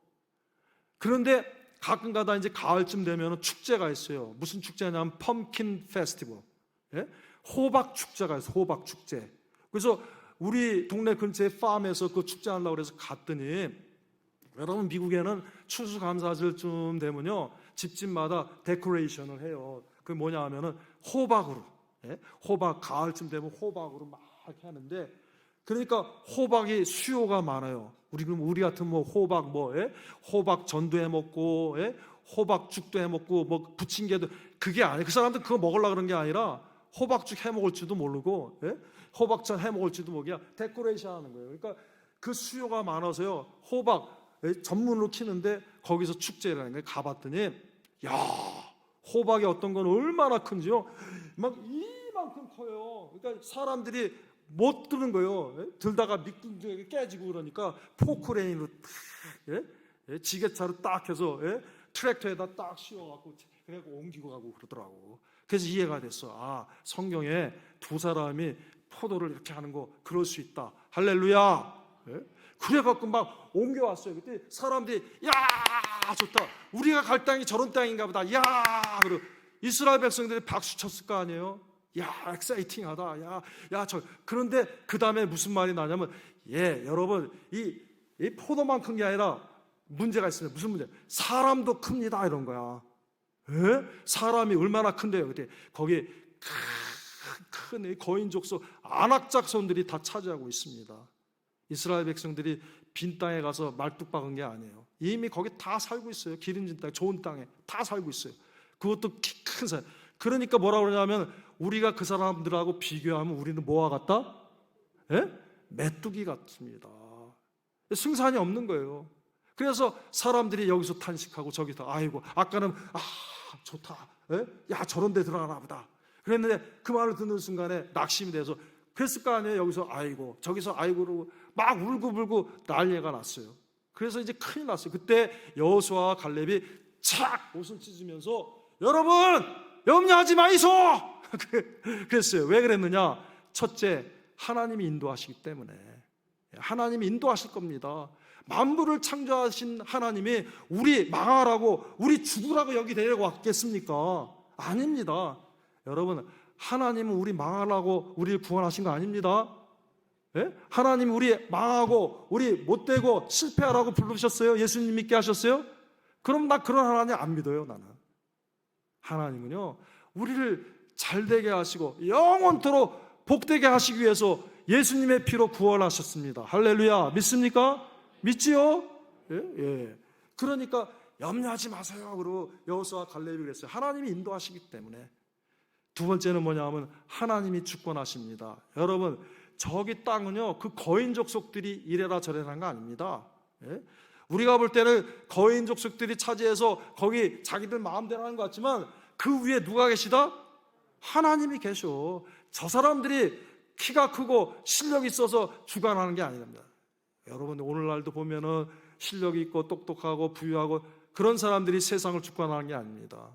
그런데 가끔 가다 이제 가을쯤 되면 축제가 있어요. 무슨 축제냐면 펌킨 페스티벌, 호박 축제가 있어요. 호박 축제. 그래서 우리 동네 근처에 팜에서 그 축제 하려고 그래서 갔더니 여러분 미국에는 추수감사절쯤 되면요 집집마다 데코레이션을 해요. 그게 뭐냐 하면은 호박으로, 호박 가을쯤 되면 호박으로 막 이렇게 하는데 그러니까 호박이 수요가 많아요. 우리 같은 뭐 호박 호박 전도 해 먹고 호박죽도 해 먹고 뭐 부침개도 그게 아니에요. 그 사람들 그거 먹으려고 그런 게 아니라 호박죽 해 먹을 줄도 모르고 호박전 해 먹을 줄도 모르고 데코레이션 하는 거예요. 그러니까 그 수요가 많아서요 호박 전문으로 키는데 거기서 축제라는 거예요. 가봤더니 야, 호박이 어떤 건 얼마나 큰지요 막 이만큼 커요. 그러니까 사람들이 못 드는 거예요. 들다가 미끈하게 깨지고 그러니까 포크레인으로 지게차로 딱 해서 트랙터에다 딱 씌워갖고 그래갖고 옮기고 가고 그러더라고. 그래서 이해가 됐어. 아, 성경에 두 사람이 포도를 이렇게 하는 거 그럴 수 있다. 할렐루야. 그래갖고 막 옮겨왔어요. 그때 사람들이 야, 좋다. 우리가 갈 땅이 저런 땅인가 보다. 야, 그리고 이스라엘 백성들이 박수 쳤을 거 아니에요. 야, 엑사이팅하다. 야, 그런데 그 다음에 무슨 말이 나냐면, 여러분, 이 포도만 큰 게 아니라 문제가 있습니다. 무슨 문제? 사람도 큽니다. 이런 거야. 사람이 얼마나 큰데요? 그때 거기 큰 거인족속 안악작손들이 다 차지하고 있습니다. 이스라엘 백성들이 빈 땅에 가서 말뚝 박은 게 아니에요. 이미 거기 다 살고 있어요. 기름진 땅, 좋은 땅에 다 살고 있어요. 그것도 키 큰 사람. 그러니까 뭐라고 그러냐면 우리가 그 사람들하고 비교하면 우리는 뭐와 같다? 메뚜기 같습니다. 승산이 없는 거예요. 그래서 사람들이 여기서 탄식하고 저기서 아이고 아까는 좋다. 야, 저런 데 들어가나 보다. 그랬는데 그 말을 듣는 순간에 낙심이 돼서 그랬을 거 아니에요. 여기서 아이고 저기서 아이고로 막 울고불고 난리가 났어요. 그래서 이제 큰일 났어요. 그때 여호수아와 갈렙이 착 옷을 찢으면서 여러분 염려하지 마이소 그랬어요. 왜 그랬느냐? 첫째, 하나님이 인도하시기 때문에. 하나님이 인도하실 겁니다. 만물을 창조하신 하나님이 우리 망하라고 우리 죽으라고 여기 데리고 왔겠습니까? 아닙니다. 여러분, 하나님은 우리 망하라고 우리를 구원하신 거 아닙니다. 하나님 우리 망하고 우리 못되고 실패하라고 부르셨어요? 예수님 믿게 하셨어요? 그럼 나 그런 하나님 안 믿어요. 나는 하나님은요 우리를 잘되게 하시고 영원토록 복되게 하시기 위해서 예수님의 피로 구원하셨습니다. 할렐루야. 믿습니까? 믿지요? 그러니까 염려하지 마세요. 그리고 여호수아와 갈렙이 그랬어요. 하나님이 인도하시기 때문에. 두 번째는 뭐냐면 하나님이 주권하십니다. 여러분, 저기 땅은요 그 거인 족속들이 이래라 저래라 한 거 아닙니다. 우리가 볼 때는 거인 족속들이 차지해서 거기 자기들 마음대로 하는 것 같지만 그 위에 누가 계시다? 하나님이 계셔. 저 사람들이 키가 크고 실력이 있어서 주관하는 게 아닙니다. 여러분 오늘날도 보면은 실력이 있고 똑똑하고 부유하고 그런 사람들이 세상을 주관하는 게 아닙니다.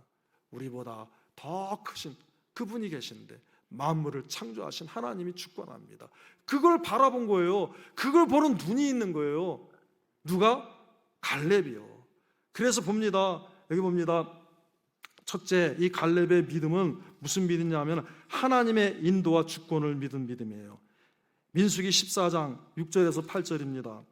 우리보다 더 크신 그분이 계신데 만물을 창조하신 하나님이 주권합니다. 그걸 바라본 거예요. 그걸 보는 눈이 있는 거예요. 누가? 갈렙이요. 그래서 봅니다. 여기 봅니다. 첫째, 이 갈렙의 믿음은 무슨 믿음이냐면 하나님의 인도와 주권을 믿은 믿음이에요. 민수기 14장 6절에서 8절입니다.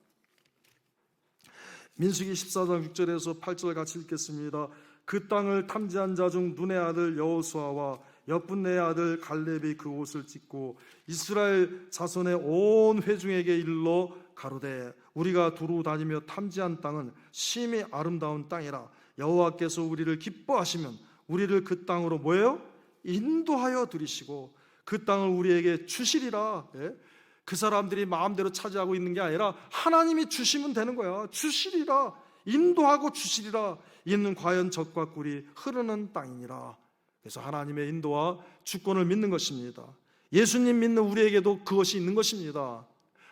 민수기 14장 6절에서 8절 같이 읽겠습니다. 그 땅을 탐지한 자 중 눈의 아들 여호수아와 여분네의 아들 갈렙이 그 옷을 찢고 이스라엘 자손의 온 회중에게 일러 가로되 우리가 두루 다니며 탐지한 땅은 심히 아름다운 땅이라 여호와께서 우리를 기뻐하시면 우리를 그 땅으로 뭐예요? 인도하여 들이시고 그 땅을 우리에게 주시리라. 예? 그 사람들이 마음대로 차지하고 있는 게 아니라 하나님이 주시면 되는 거야. 주시리라. 인도하고 주시리라. 이는 과연 젖과 꿀이 흐르는 땅이니라. 그래서 하나님의 인도와 주권을 믿는 것입니다. 예수님 믿는 우리에게도 그것이 있는 것입니다.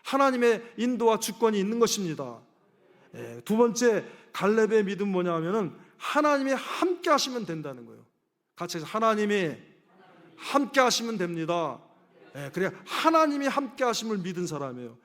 하나님의 인도와 주권이 있는 것입니다. 두 번째 갈렙의 믿음 뭐냐면은 하나님이 함께 하시면 된다는 거예요. 같이 해서 하나님이 함께 하시면 됩니다. 그래 하나님이 함께 하심을 믿은 사람이에요.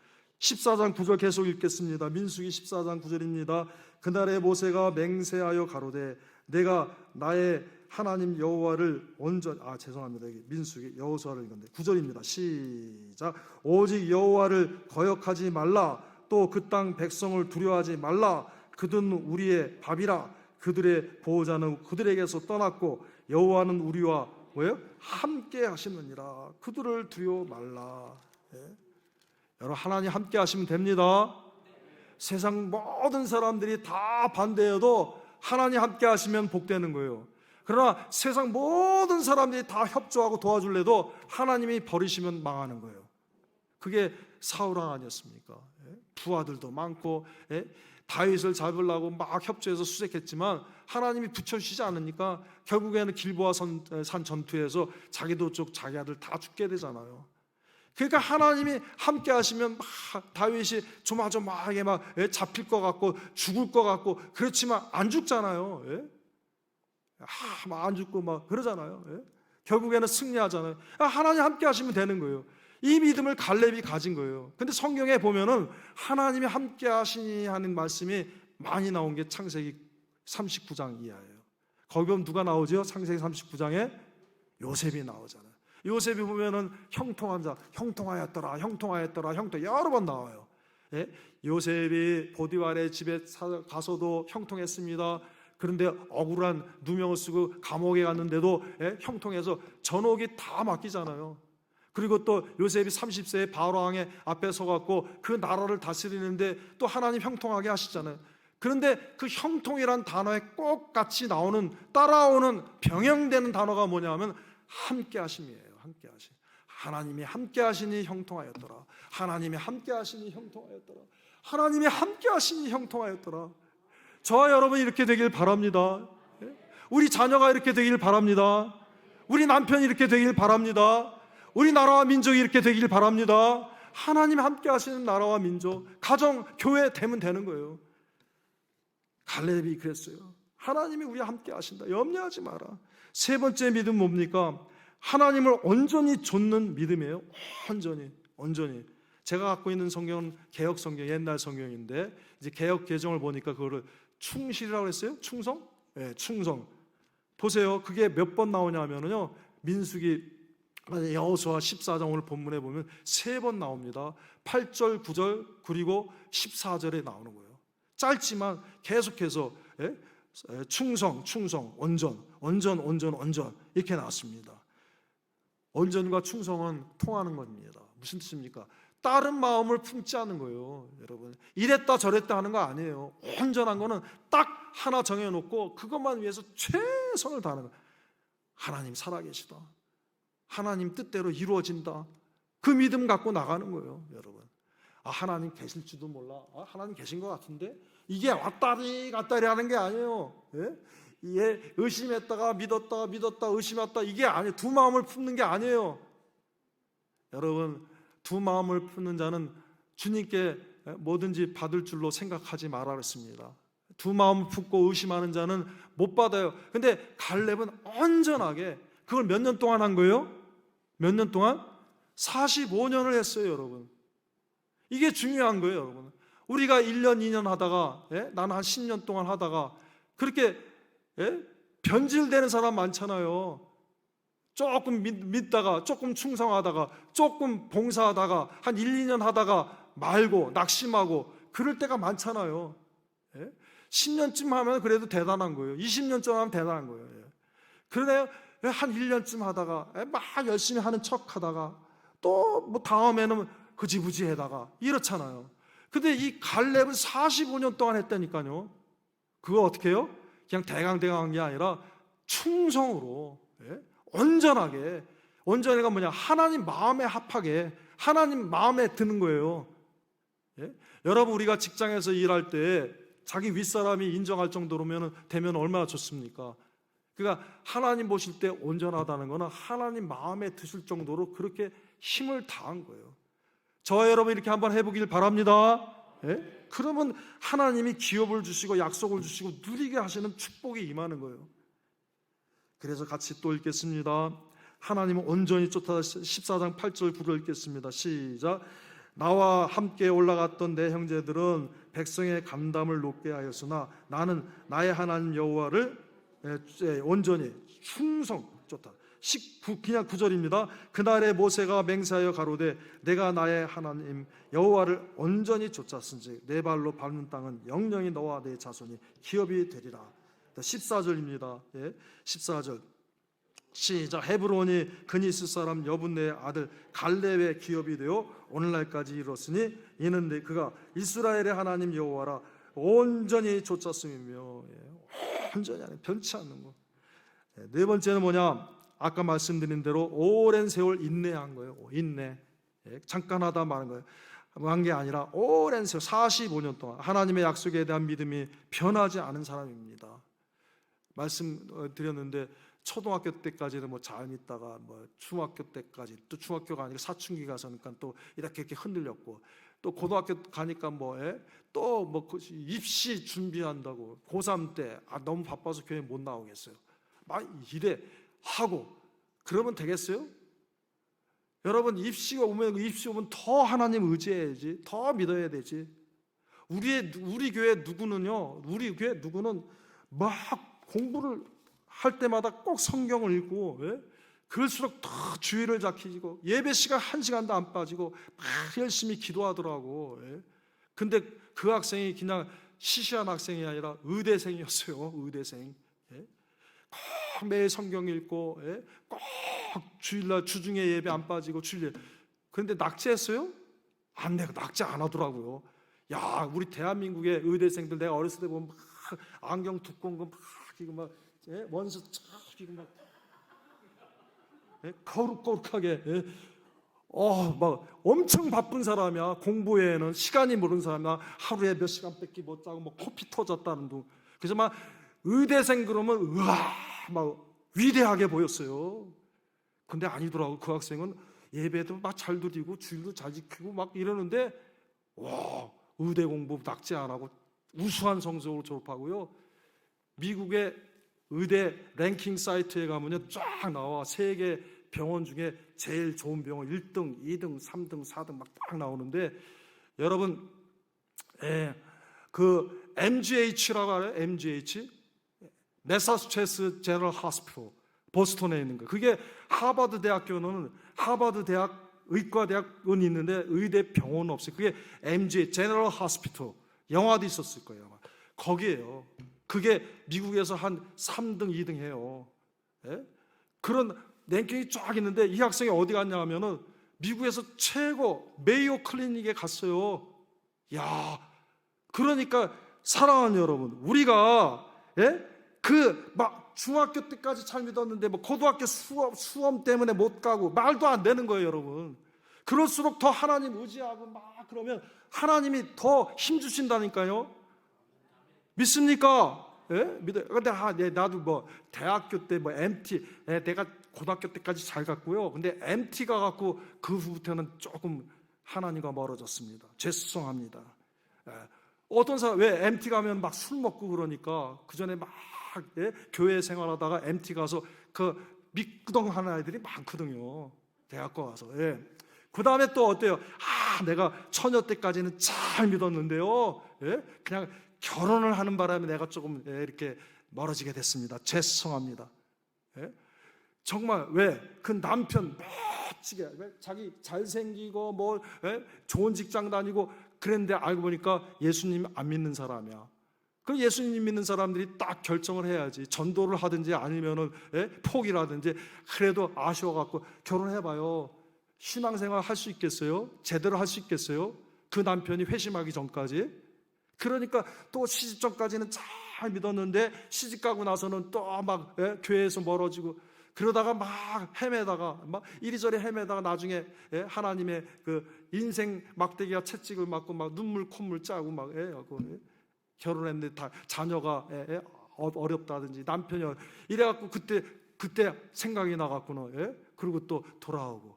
14장 9절 계속 읽겠습니다. 민수기 14장 9절입니다. 그날에 모세가 맹세하여 가로되 내가 나의 하나님 여호와를 온전 죄송합니다. 여기 민수기 여호수아를 읽었는데 9절입니다. 시작. 오직 여호와를 거역하지 말라. 또 그 땅 백성을 두려워하지 말라. 그들은 우리의 밥이라. 그들의 보호자는 그들에게서 떠났고 여호와는 우리와 뭐예요? 함께 하시느니라. 그들을 두려워 말라. 여러분 하나님 함께 하시면 됩니다. 세상 모든 사람들이 다 반대해도 하나님 함께 하시면 복되는 거예요. 그러나 세상 모든 사람들이 다 협조하고 도와줄래도 하나님이 버리시면 망하는 거예요. 그게 사울 왕 아니었습니까? 부하들도 많고 다윗을 잡으려고 막 협조해서 수색했지만 하나님이 붙여주시지 않으니까 결국에는 길보아 산 전투에서 자기도 자기 아들 다 죽게 되잖아요. 그러니까 하나님이 함께 하시면 막 다윗이 조마조마하게 막 잡힐 것 같고 죽을 것 같고 그렇지만 안 죽잖아요. 막 안 죽고 막 그러잖아요. 결국에는 승리하잖아요. 하나님 함께 하시면 되는 거예요. 이 믿음을 갈렙이 가진 거예요. 근데 성경에 보면은 하나님이 함께 하시니 하는 말씀이 많이 나온 게 창세기 39장 이하예요. 거기 보면 누가 나오죠? 창세기 39장에 요셉이 나오잖아요. 요셉이 보면은 형통한 자, 형통하였더라, 여러 번 나와요. 요셉이 보디발의 집에 가서도 형통했습니다. 그런데 억울한 누명을 쓰고 감옥에 갔는데도 형통해서 전옥이 다 맡기잖아요. 그리고 또 요셉이 30세에 바로 왕의 앞에 서갖고 그 나라를 다스리는데 또 하나님 형통하게 하시잖아요. 그런데 그 형통이란 단어에 꼭 같이 나오는 따라오는 병행되는 단어가 뭐냐면 함께 하심이에요. 함께 하심. 하나님이 함께 하시니 형통하였더라. 하나님이 함께 하시니 형통하였더라. 하나님이 함께 하시니 형통하였더라. 저와 여러분 이렇게 되길 바랍니다. 우리 자녀가 이렇게 되길 바랍니다. 우리 남편이 이렇게 되길 바랍니다. 우리 나라와 민족이 이렇게 되길 바랍니다. 하나님 함께 하시는 나라와 민족, 가정, 교회 되면 되는 거예요. 갈렙이 그랬어요. 하나님이 우리와 함께 하신다. 염려하지 마라. 세 번째 믿음 뭡니까? 하나님을 온전히 좇는 믿음이에요. 온전히. 제가 갖고 있는 성경은 개혁 성경, 옛날 성경인데 이제 개혁 개정을 보니까 그거를 충실이라고 했어요. 충성? 네, 충성. 보세요. 그게 몇 번 나오냐면요. 민수기 여호수아 14장 오늘 본문에 보면 3번 나옵니다. 8절, 9절 그리고 14절에 나오는 거예요. 짧지만 계속해서 충성, 온전 이렇게 나왔습니다. 온전과 충성은 통하는 겁니다. 무슨 뜻입니까? 다른 마음을 품지 않는 거예요. 여러분 이랬다 저랬다 하는 거 아니에요. 온전한 거는 딱 하나 정해놓고 그것만 위해서 최선을 다하는 거예요. 하나님 살아계시다. 하나님 뜻대로 이루어진다. 그 믿음 갖고 나가는 거예요. 여러분 하나님 계실지도 몰라. 하나님 계신 것 같은데 이게 왔다리 갔다리 하는 게 아니에요. 의심했다가 믿었다 의심했다 이게 아니에요. 두 마음을 품는 게 아니에요. 여러분, 두 마음을 품는 자는 주님께 뭐든지 받을 줄로 생각하지 말아 그랬습니다. 두 마음을 품고 의심하는 자는 못 받아요. 근데 갈렙은 온전하게 그걸 몇 년 동안 한 거예요? 몇 년 동안? 45년을 했어요, 여러분. 이게 중요한 거예요, 여러분. 우리가 1년, 2년 하다가, 나는 한 10년 동안 하다가 그렇게 변질되는 사람 많잖아요. 조금 믿다가, 조금 충성하다가, 조금 봉사하다가, 한 1, 2년 하다가 말고, 낙심하고, 그럴 때가 많잖아요. 10년쯤 하면 그래도 대단한 거예요. 20년쯤 하면 대단한 거예요. 그러네요. 한 1년쯤 하다가, 막 열심히 하는 척 하다가, 또 뭐 다음에는 흐지부지 하다가, 이렇잖아요. 근데 이 갈렙은 45년 동안 했다니까요. 그거 어떻게 해요? 그냥 대강 한 게 아니라 충성으로, 온전하게가 뭐냐? 하나님 마음에 합하게, 하나님 마음에 드는 거예요. 여러분, 우리가 직장에서 일할 때 자기 윗사람이 인정할 정도로면 되면 얼마나 좋습니까? 그러니까 하나님 보실 때 온전하다는 거는 하나님 마음에 드실 정도로 그렇게 힘을 다한 거예요. 저와 여러분 이렇게 한번 해보길 바랍니다. 그러면 하나님이 기업을 주시고 약속을 주시고 누리게 하시는 축복이 임하는 거예요. 그래서 같이 또 읽겠습니다. 하나님은 온전히 쫓아 14장 8절 9절 읽겠습니다. 시작. 나와 함께 올라갔던 내 형제들은 백성의 감담을 높게 하였으나 나는 나의 하나님 여호와를 온전히 충성 쫓아. 그냥 9절입니다. 그날에 모세가 맹세하여 가로되 내가 나의 하나님 여호와를 온전히 쫓았은지 내 발로 밟는 땅은 영영이 너와 내 자손이 기업이 되리라. 14절입니다. 14절 시작. 헤브론이 그니스 사람 여분네의 아들 갈렙의 기업이 되어 오늘날까지 이르렀으니 이는 그가 이스라엘의 하나님 여호와라 온전히 쫓았음이며. 온전히 하는 변치 않는 거. 네 번째는 뭐냐? 아까 말씀드린 대로 오랜 세월 인내한 거예요. 인내. 잠깐 하다 마는 거예요. 한 게 아니라 오랜 세월 45년 동안 하나님의 약속에 대한 믿음이 변하지 않은 사람입니다. 말씀드렸는데 초등학교 때까지는 뭐 잘 믿다가 뭐 중학교 때까지, 또 중학교가 아니라 사춘기 가서니까 또 이렇게 흔들렸고, 또 고등학교 가니까 또 뭐 입시 준비한다고 고3 때 너무 바빠서 교회 못 나오겠어요. 막 이래 하고 그러면 되겠어요? 여러분, 입시 오면 더 하나님 의지해야지, 더 믿어야 되지. 우리 교회 누구는 막 공부를 할 때마다 꼭 성경을 읽고, 그럴수록 더 주의를 잡히고 예배 시간 1시간도 안 빠지고 막 열심히 기도하더라고. 근데 그 학생이 그냥 시시한 학생이 아니라 의대생이었어요. 의대생. 꼭 매일 성경 읽고, 꼭 주일날 주중에 예배 안 빠지고 주일. 그런데 낙제했어요? 안 내가 낙제 안 하더라고요. 야, 우리 대한민국의 의대생들 내가 어렸을 때 보면 막 안경 두꺼운 거 막 이거 막 원서 쫙 이거 막 거룩거룩하게 막 엄청 바쁜 사람이야. 공부에는 시간이 모르는 사람이야. 하루에 몇 시간 뺏기 못 자고 뭐 코피 터졌다는 둥. 그래서 막 의대생 그러면 우와 막 위대하게 보였어요. 근데 아니더라고. 그 학생은 예배도 막 잘 드리고 주일도 잘 지키고 막 이러는데 와, 의대 공부 낙제 안 하고 우수한 성적으로 졸업하고요. 미국의 의대 랭킹 사이트에 가면요 쫙 나와. 세계 병원 중에 제일 좋은 병원 1등, 2등, 3등, 4등 막 딱 나오는데, 여러분 그 MGH라고 알아요? MGH? 매사추세츠 제너럴 하스피털, 보스턴에 있는 거. 그게 하버드 대학교는 하버드 대학 의과대학은 있는데 의대 병원은 없어요. 그게 MGH 제너럴 하스피털. 영화도 있었을 거예요. 아마. 거기에요. 그게 미국에서 한 3등, 2등 해요. 그런 랭킹이 쫙 있는데 이 학생이 어디 갔냐 하면은 미국에서 최고 메이오 클리닉에 갔어요. 야, 그러니까 사랑하는 여러분, 우리가 그 막 중학교 때까지 잘 믿었는데 뭐 고등학교 수험 때문에 못 가고 말도 안 되는 거예요, 여러분. 그럴수록 더 하나님 의지하고 막 그러면 하나님이 더 힘 주신다니까요. 믿습니까? 믿어요. 근데 나도 뭐 대학교 때 뭐 MT 내가 고등학교 때까지 잘 갔고요. 근데 MT가 갖고 그 후부터는 조금 하나님과 멀어졌습니다. 죄송합니다. 어떤 사람 왜 MT 가면 막 술 먹고 그러니까 그 전에 막 교회 생활하다가 MT 가서 그 미끄덩하는 아이들이 많거든요. 대학교 가서. 그 다음에 또 어때요? 내가 처녀 때까지는 잘 믿었는데요. 그냥 결혼을 하는 바람에 내가 조금 이렇게 멀어지게 됐습니다. 죄송합니다. 정말 왜 그 남편 멋지게 자기 잘생기고 뭐 좋은 직장 다니고 그랬는데 알고 보니까 예수님 안 믿는 사람이야. 그 예수님 믿는 사람들이 딱 결정을 해야지. 전도를 하든지 아니면은 포기라든지. 그래도 아쉬워갖고 결혼해봐요. 신앙생활 할 수 있겠어요? 제대로 할 수 있겠어요? 그 남편이 회심하기 전까지. 그러니까 또 시집 전까지는 잘 믿었는데 시집 가고 나서는 또 막 교회에서 멀어지고 그러다가 막 헤매다가 막 이리저리 헤매다가 나중에 하나님의 그 인생 막대기가 채찍을 맞고 막 눈물 콧물 짜고 막 결혼했는데 다 자녀가 어렵다든지 남편이 이래갖고 그때 생각이 나갖고는 그리고 또 돌아오고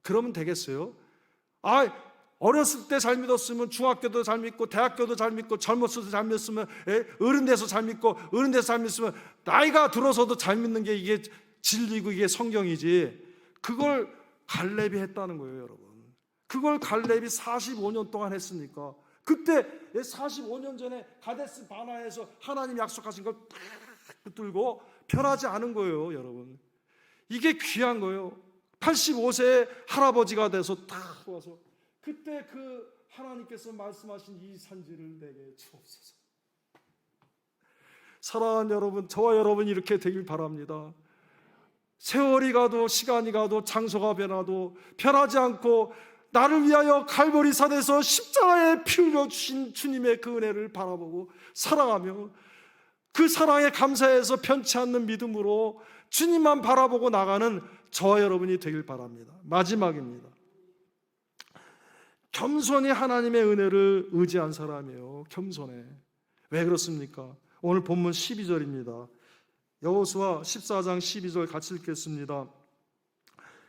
그러면 되겠어요? 어렸을 때 잘 믿었으면 중학교도 잘 믿고 대학교도 잘 믿고 젊었을 때 잘 믿었으면 어른 돼서 잘 믿고 어른 돼서 잘 믿으면 나이가 들어서도 잘 믿는 게 이게 진리고 이게 성경이지. 그걸 갈렙이 했다는 거예요, 여러분. 그걸 갈렙이 45년 동안 했으니까 그때 45년 전에 가데스 바나에서 하나님 약속하신 걸 딱 붙들고 변하지 않은 거예요, 여러분. 이게 귀한 거예요. 85세의 할아버지가 돼서 딱 와서 그때 그 하나님께서 말씀하신 이 산지를 내게 주옵소서. 사랑하는 여러분, 저와 여러분 이렇게 되길 바랍니다. 세월이 가도 시간이 가도 장소가 변화도 변하지 않고 나를 위하여 갈보리 산에서 십자가에 피 흘려 주신 주님의 그 은혜를 바라보고 사랑하며 그 사랑에 감사해서 변치 않는 믿음으로 주님만 바라보고 나가는 저와 여러분이 되길 바랍니다. 마지막입니다. 겸손히 하나님의 은혜를 의지한 사람이에요. 겸손해. 왜 그렇습니까? 오늘 본문 12절입니다. 여호수아 14장 12절 같이 읽겠습니다.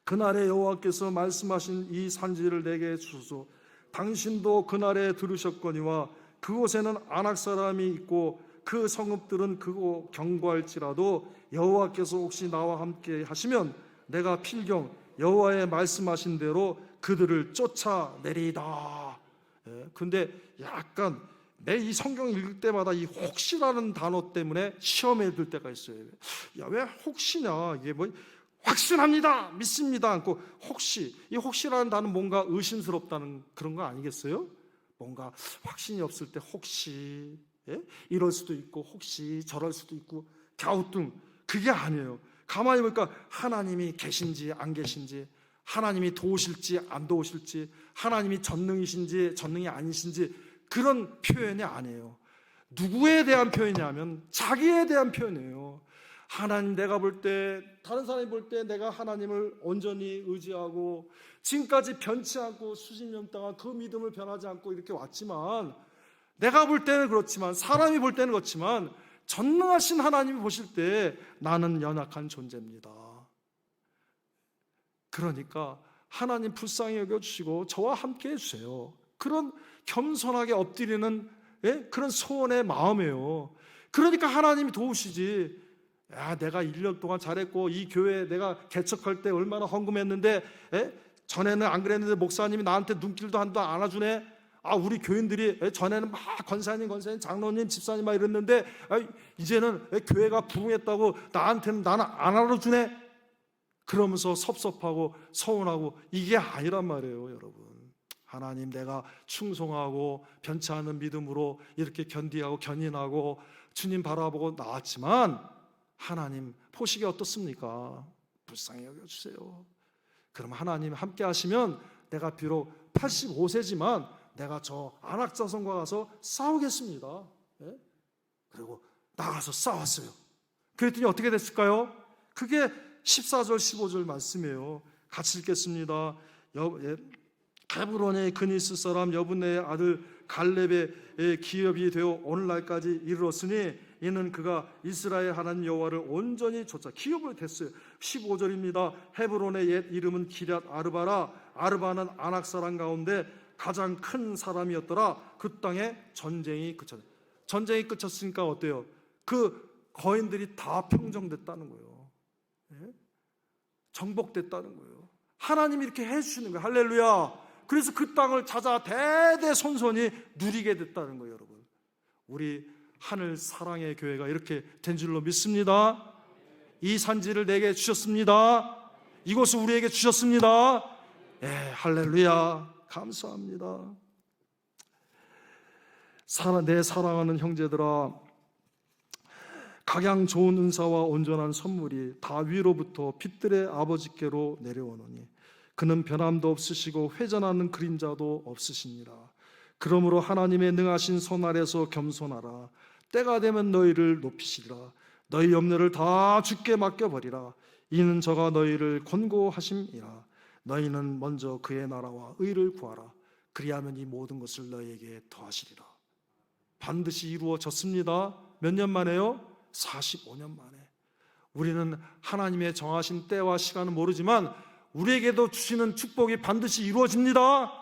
그날에 여호와께서 말씀하신 이 산지를 내게 주소서. 당신도 그날에 들으셨거니와 그곳에는 아낙 사람이 있고 그 성읍들은 그곳 견고할지라도 여호와께서 혹시 나와 함께 하시면 내가 필경 여호와의 말씀하신 대로 그들을 쫓아내리이다. 근데 약간 매 이 성경 읽을 때마다 이 혹시라는 단어 때문에 시험에 들 때가 있어요. 야, 왜 혹시냐? 이게 뭐 확신합니다, 믿습니다 않고 혹시, 이 혹시라는 단어는 뭔가 의심스럽다는 그런 거 아니겠어요? 뭔가 확신이 없을 때 혹시 이럴 수도 있고 혹시 저럴 수도 있고 갸우뚱, 그게 아니에요. 가만히 보니까 하나님이 계신지 안 계신지, 하나님이 도우실지 안 도우실지, 하나님이 전능이신지 전능이 아니신지 그런 표현이 아니에요. 누구에 대한 표현이냐면 자기에 대한 표현이에요. 하나님, 내가 볼 때, 다른 사람이 볼 때 내가 하나님을 온전히 의지하고 지금까지 변치 않고 수십 년 동안 그 믿음을 변하지 않고 이렇게 왔지만, 내가 볼 때는 그렇지만, 사람이 볼 때는 그렇지만 전능하신 하나님이 보실 때 나는 연약한 존재입니다. 그러니까 하나님 불쌍히 여겨주시고 저와 함께 해주세요. 그런 겸손하게 엎드리는 그런 소원의 마음이에요. 그러니까 하나님이 도우시지. 야, 내가 1년 동안 잘했고 이 교회 내가 개척할 때 얼마나 헌금했는데 전에는 안 그랬는데 목사님이 나한테 눈길도 한도 안 안아주네. 우리 교인들이 전에는 막 권사님, 장로님, 집사님 막 이랬는데 이제는 교회가 부흥했다고 나한테는 나는 안 알아주네. 그러면서 섭섭하고 서운하고 이게 아니란 말이에요, 여러분. 하나님, 내가 충성하고 변치 않는 믿음으로 이렇게 견디하고 견인하고 주님 바라보고 나왔지만 하나님 포식이 어떻습니까? 불쌍히 여겨주세요. 그럼 하나님 함께 하시면 내가 비록 85세지만 내가 저 안악자손과 가서 싸우겠습니다. 그리고 나가서 싸웠어요. 그랬더니 어떻게 됐을까요? 그게 14절 15절 말씀이에요. 같이 읽겠습니다. 헤브론의 그니스 사람 여분네의 아들 갈렙의 기업이 되어 오늘날까지 이르렀으니 이는 그가 이스라엘 하나님 여호와를 온전히 좇아 기업을 됐어요. 15절입니다. 헤브론의 옛 이름은 기럇 아르바라. 아르바는 아낙 사람 가운데 가장 큰 사람이었더라. 그 땅에 전쟁이 그쳤어요. 전쟁이 끝쳤으니까 어때요? 그 거인들이 다 평정됐다는 거예요. 예? 정복됐다는 거예요. 하나님이 이렇게 해주시는 거예요. 할렐루야. 그래서 그 땅을 찾아 대대손손이 누리게 됐다는 거예요. 여러분, 우리 하늘 사랑의 교회가 이렇게 된 줄로 믿습니다. 이 산지를 내게 주셨습니다. 이곳을 우리에게 주셨습니다. 예, 할렐루야. 감사합니다. 내 사랑하는 형제들아, 각양 좋은 은사와 온전한 선물이 다 위로부터 빛들의 아버지께로 내려오노니 그는 변함도 없으시고 회전하는 그림자도 없으시니라. 그러므로 하나님의 능하신 손 아래서 겸손하라. 때가 되면 너희를 높이시리라. 너희 염려를 다 주께 맡겨버리라. 이는 저가 너희를 권고하심이라. 너희는 먼저 그의 나라와 의를 구하라. 그리하면 이 모든 것을 너희에게 더하시리라. 반드시 이루어졌습니다. 몇 년 만에요? 45년 만에. 우리는 하나님의 정하신 때와 시간은 모르지만 우리에게도 주시는 축복이 반드시 이루어집니다.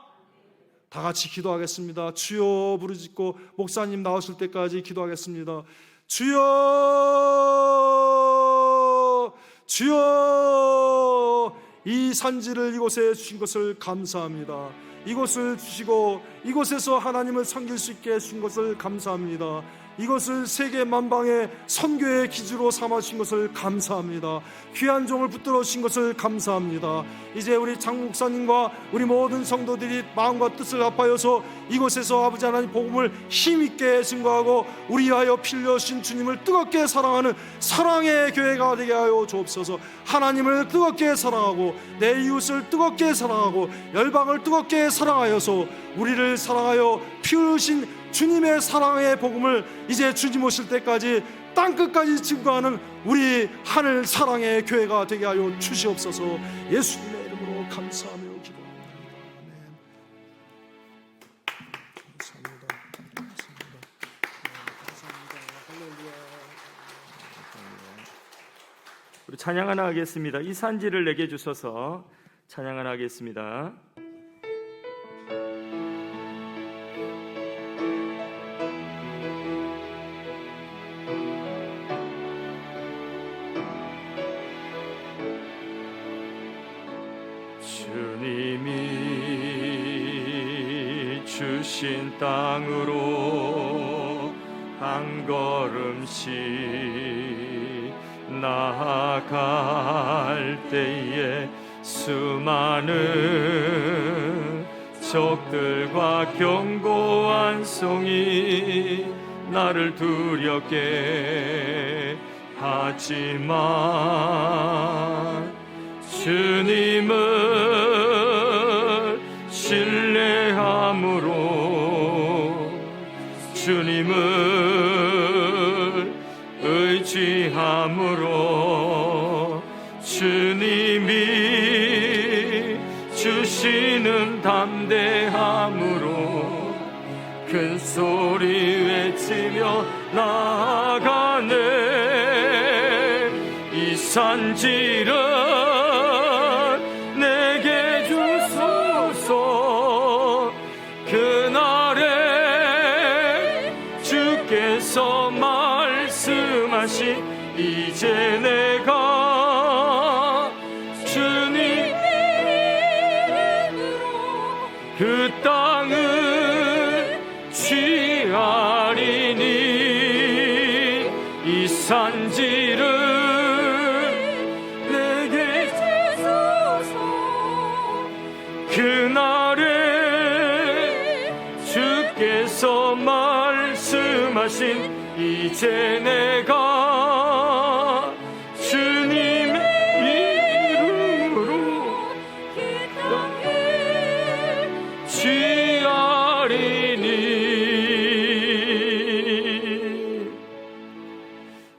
다 같이 기도하겠습니다. 주여 부르짖고 목사님 나오실 때까지 기도하겠습니다. 주여, 주여, 이 산지를 이곳에 주신 것을 감사합니다. 이곳을 주시고 이곳에서 하나님을 섬길 수 있게 해주신 것을 감사합니다. 이것을 세계 만방의 선교의 기지로 삼아주신 것을 감사합니다. 귀한 종을 붙들어 주신 것을 감사합니다. 이제 우리 장 목사님과 우리 모든 성도들이 마음과 뜻을 합하여서 이곳에서 아버지 하나님 복음을 힘있게 증거하고 우리 위하여 피 흘려주신 주님을 뜨겁게 사랑하는 사랑의 교회가 되게 하여 주옵소서. 하나님을 뜨겁게 사랑하고 내 이웃을 뜨겁게 사랑하고 열방을 뜨겁게 사랑하여서 우리를 사랑하여 피 흘리신 주님의 사랑의 복음을 이제 주님 오실 때까지 땅끝까지 증거하는 우리 하늘 사랑의 교회가 되게 하여 주시옵소서. 예수님의 이름으로 감사하며 기도합니다. 아멘. 감사합니다. 감사합니다. 할렐루야. 우리 찬양 하나 하겠습니다. 이 산지를 내게 주셔서 찬양 하나 하겠습니다. 주님이 주신 땅으로 한 걸음씩 나아갈 때에 수많은 적들과 견고한 성이 나를 두렵게 하지만 주님을 신뢰함으로 주님을 의지함으로 주님이 주시는 담대함으로 큰 소리 외치며 나아가네. 이 산지를 내게 주소서. 그날에 주께서 말씀하신 이제 내가 주님 그 땅을 취하리니 이 산지를 내게 주소서. 그날에 주께서 말씀하신 이제 내가